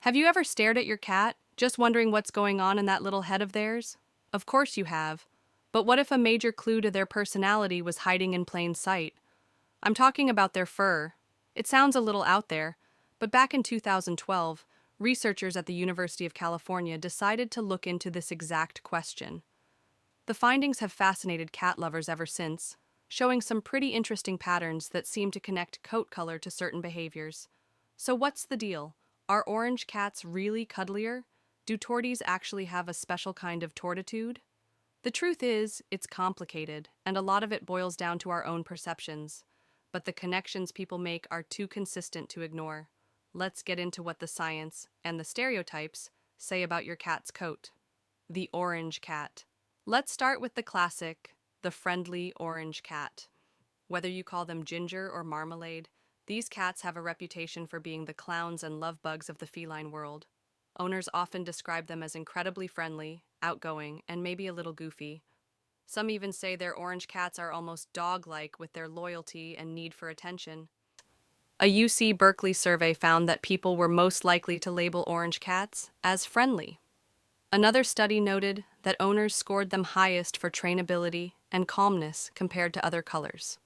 Have you ever stared at your cat, just wondering what's going on in that little head of theirs? Of course you have. But what if a major clue to their personality was hiding in plain sight? I'm talking about their fur. It sounds a little out there, but back in 2012, researchers at the University of California decided to look into this exact question. The findings have fascinated cat lovers ever since, showing some pretty interesting patterns that seem to connect coat color to certain behaviors. So what's the deal? Are orange cats really cuddlier? Do torties actually have a special kind of tortitude? The truth is, it's complicated, and a lot of it boils down to our own perceptions. But the connections people make are too consistent to ignore. Let's get into what the science and the stereotypes say about your cat's coat. The orange cat. Let's start with the classic, the friendly orange cat. Whether you call them ginger or marmalade, these cats have a reputation for being the clowns and love bugs of the feline world. Owners often describe them as incredibly friendly, outgoing, and maybe a little goofy. Some even say their orange cats are almost dog-like with their loyalty and need for attention. A UC Berkeley survey found that people were most likely to label orange cats as friendly. Another study noted that owners scored them highest for trainability and calmness compared to other colors.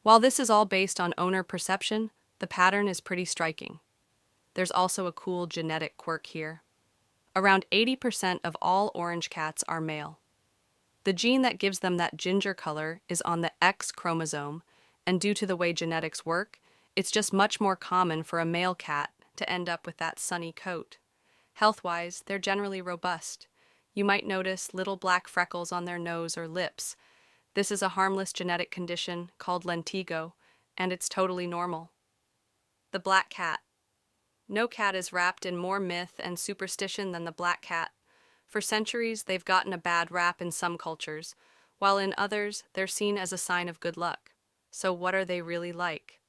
While this is all based on owner perception, the pattern is pretty striking. There's also a cool genetic quirk here. Around 80% of all orange cats are male. The gene that gives them that ginger color is on the X chromosome, and due to the way genetics work, it's just much more common for a male cat to end up with that sunny coat. Health-wise, they're generally robust. You might notice little black freckles on their nose or lips. This is a harmless genetic condition called lentigo, and it's totally normal. The black cat. No cat is wrapped in more myth and superstition than the black cat. For centuries, they've gotten a bad rap in some cultures, while in others, they're seen as a sign of good luck. So what are they really like?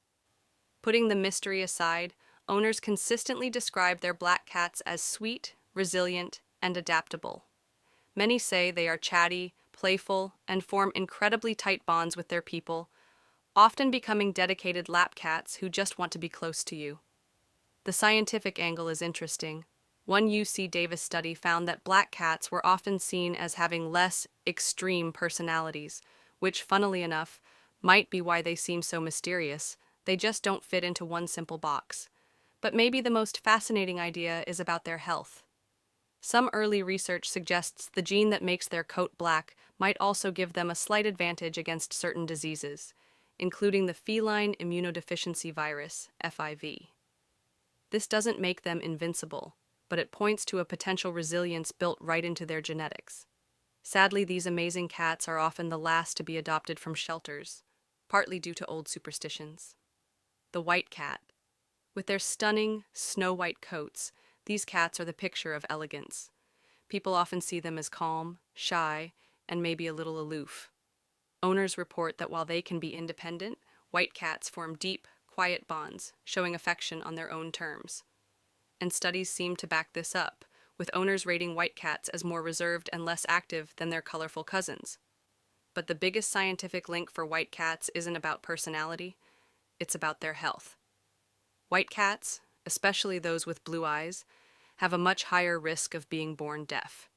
Putting the mystery aside, owners consistently describe their black cats as sweet, resilient, and adaptable. Many say they are chatty, playful, and form incredibly tight bonds with their people, often becoming dedicated lap cats who just want to be close to you. The scientific angle is interesting. One UC Davis study found that black cats were often seen as having less extreme personalities, which, funnily enough, might be why they seem so mysterious. They just don't fit into one simple box. But maybe the most fascinating idea is about their health. Some early research suggests the gene that makes their coat black might also give them a slight advantage against certain diseases, including the feline immunodeficiency virus, FIV. This doesn't make them invincible, but it points to a potential resilience built right into their genetics. Sadly, these amazing cats are often the last to be adopted from shelters, partly due to old superstitions. The white cat. With their stunning, snow-white coats, these cats are the picture of elegance. People often see them as calm, shy, and maybe a little aloof. Owners report that while they can be independent, white cats form deep, quiet bonds, showing affection on their own terms. And studies seem to back this up, with owners rating white cats as more reserved and less active than their colorful cousins. But the biggest scientific link for white cats isn't about personality, it's about their health. White cats, especially those with blue eyes, have a much higher risk of being born deaf.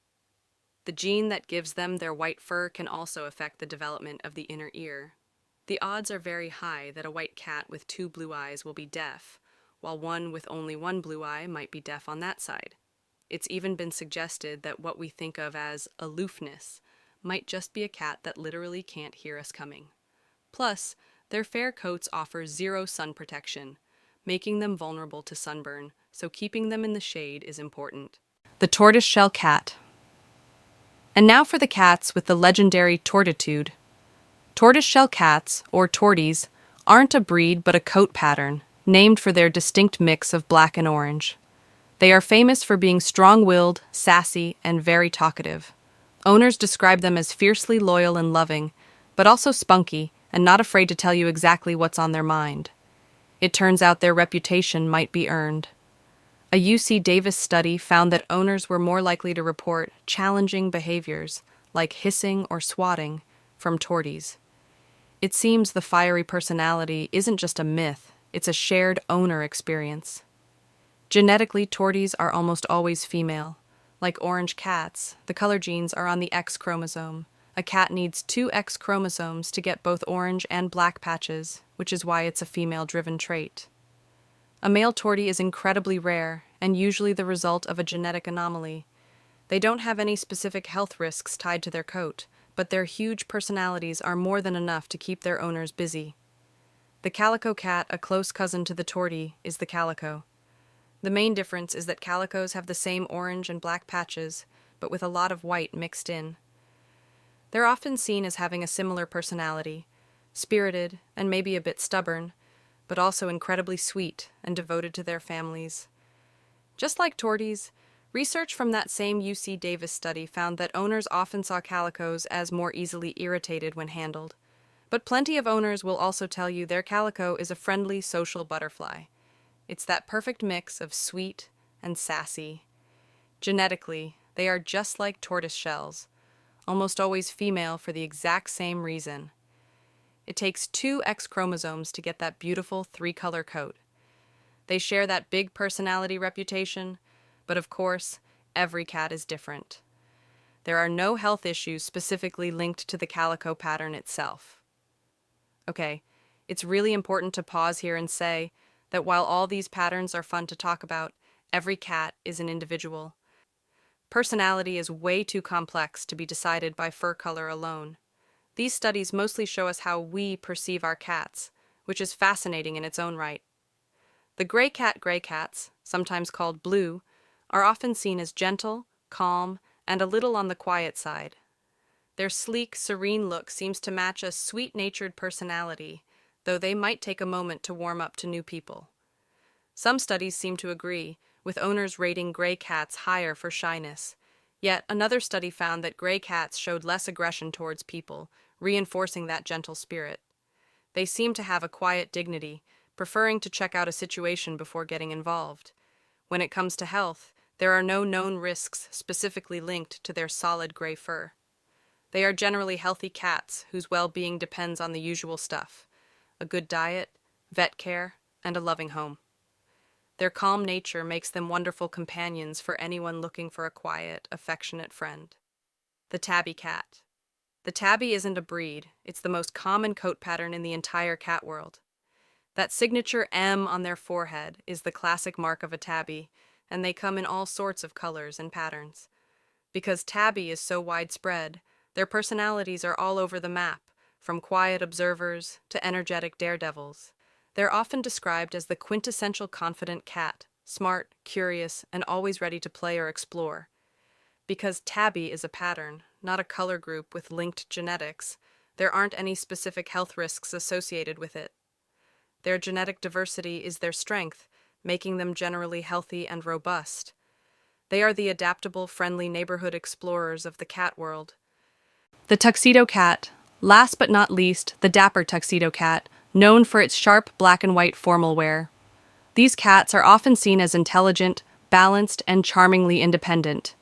The gene that gives them their white fur can also affect the development of the inner ear. The odds are very high that a white cat with 2 blue eyes will be deaf, while one with only 1 blue eye might be deaf on that side. It's even been suggested that what we think of as aloofness might just be a cat that literally can't hear us coming. Plus, their fair coats offer 0 sun protection, making them vulnerable to sunburn, so keeping them in the shade is important. The Tortoiseshell Cat. And now for the cats with the legendary tortitude. Tortoiseshell cats, or torties, aren't a breed but a coat pattern, named for their distinct mix of black and orange. They are famous for being strong-willed, sassy, and very talkative. Owners describe them as fiercely loyal and loving, but also spunky and not afraid to tell you exactly what's on their mind. It turns out their reputation might be earned. A UC Davis study found that owners were more likely to report challenging behaviors, like hissing or swatting, from torties. It seems the fiery personality isn't just a myth, it's a shared owner experience. Genetically, torties are almost always female. Like orange cats, the color genes are on the X chromosome. A cat needs two X chromosomes to get both orange and black patches, which is why it's a female-driven trait. A male tortie is incredibly rare and usually the result of a genetic anomaly. They don't have any specific health risks tied to their coat, but their huge personalities are more than enough to keep their owners busy. The Calico Cat, a close cousin to the tortie, is the calico. The main difference is that calicos have the same orange and black patches, but with a lot of white mixed in. They're often seen as having a similar personality, spirited and maybe a bit stubborn, but also incredibly sweet and devoted to their families. Just like torties, research from that same UC Davis study found that owners often saw calicos as more easily irritated when handled. But plenty of owners will also tell you their calico is a friendly social butterfly. It's that perfect mix of sweet and sassy. Genetically, they are just like tortoiseshells, almost always female for the exact same reason. It takes two X chromosomes to get that beautiful three-color coat. They share that big personality reputation, but of course, every cat is different. There are no health issues specifically linked to the calico pattern itself. Okay, it's really important to pause here and say that while all these patterns are fun to talk about, every cat is an individual. Personality is way too complex to be decided by fur color alone. These studies mostly show us how we perceive our cats, which is fascinating in its own right. The gray cats, sometimes called blue, are often seen as gentle, calm, and a little on the quiet side. Their sleek, serene look seems to match a sweet-natured personality, though they might take a moment to warm up to new people. Some studies seem to agree, with owners rating gray cats higher for shyness. Yet another study found that gray cats showed less aggression towards people, reinforcing that gentle spirit. They seem to have a quiet dignity, preferring to check out a situation before getting involved. When it comes to health, there are no known risks specifically linked to their solid gray fur. They are generally healthy cats whose well-being depends on the usual stuff: a good diet, vet care, and a loving home. Their calm nature makes them wonderful companions for anyone looking for a quiet, affectionate friend. The Tabby Cat. The tabby isn't a breed, it's the most common coat pattern in the entire cat world. That signature M on their forehead is the classic mark of a tabby, and they come in all sorts of colors and patterns. Because tabby is so widespread, their personalities are all over the map, from quiet observers to energetic daredevils. They're often described as the quintessential confident cat, smart, curious, and always ready to play or explore. Because tabby is a pattern, not a color group with linked genetics, there aren't any specific health risks associated with it. Their genetic diversity is their strength, making them generally healthy and robust. They are the adaptable, friendly neighborhood explorers of the cat world. The Tuxedo Cat. Last but not least, the dapper Tuxedo Cat, known for its sharp black and white formal wear. These cats are often seen as intelligent, balanced, and charmingly independent.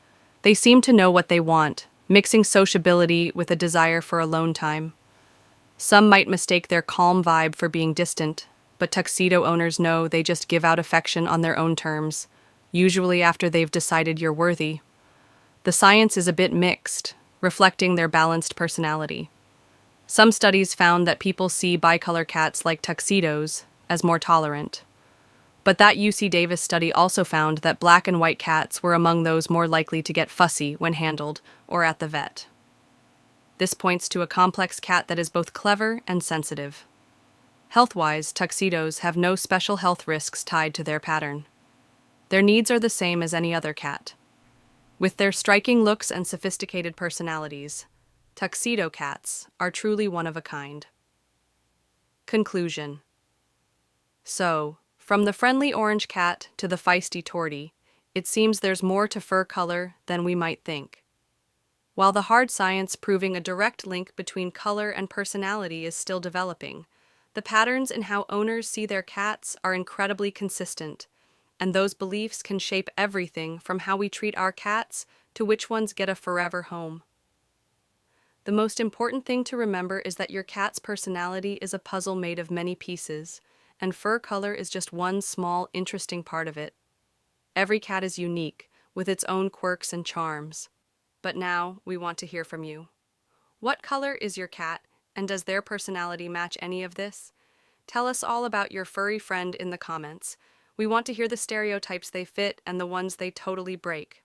They seem to know what they want, mixing sociability with a desire for alone time. Some might mistake their calm vibe for being distant, but tuxedo owners know they just give out affection on their own terms, usually after they've decided you're worthy. The science is a bit mixed, reflecting their balanced personality. Some studies found that people see bicolor cats like tuxedos as more tolerant. But that UC Davis study also found that black and white cats were among those more likely to get fussy when handled or at the vet. This points to a complex cat that is both clever and sensitive. Health-wise, tuxedos have no special health risks tied to their pattern. Their needs are the same as any other cat. With their striking looks and sophisticated personalities, tuxedo cats are truly one of a kind. Conclusion. So, from the friendly orange cat to the feisty tortie, it seems there's more to fur color than we might think. While the hard science proving a direct link between color and personality is still developing, the patterns in how owners see their cats are incredibly consistent, and those beliefs can shape everything from how we treat our cats to which ones get a forever home. The most important thing to remember is that your cat's personality is a puzzle made of many pieces, and fur color is just one small, interesting part of it. Every cat is unique, with its own quirks and charms. But now, we want to hear from you. What color is your cat, and does their personality match any of this? Tell us all about your furry friend in the comments. We want to hear the stereotypes they fit and the ones they totally break.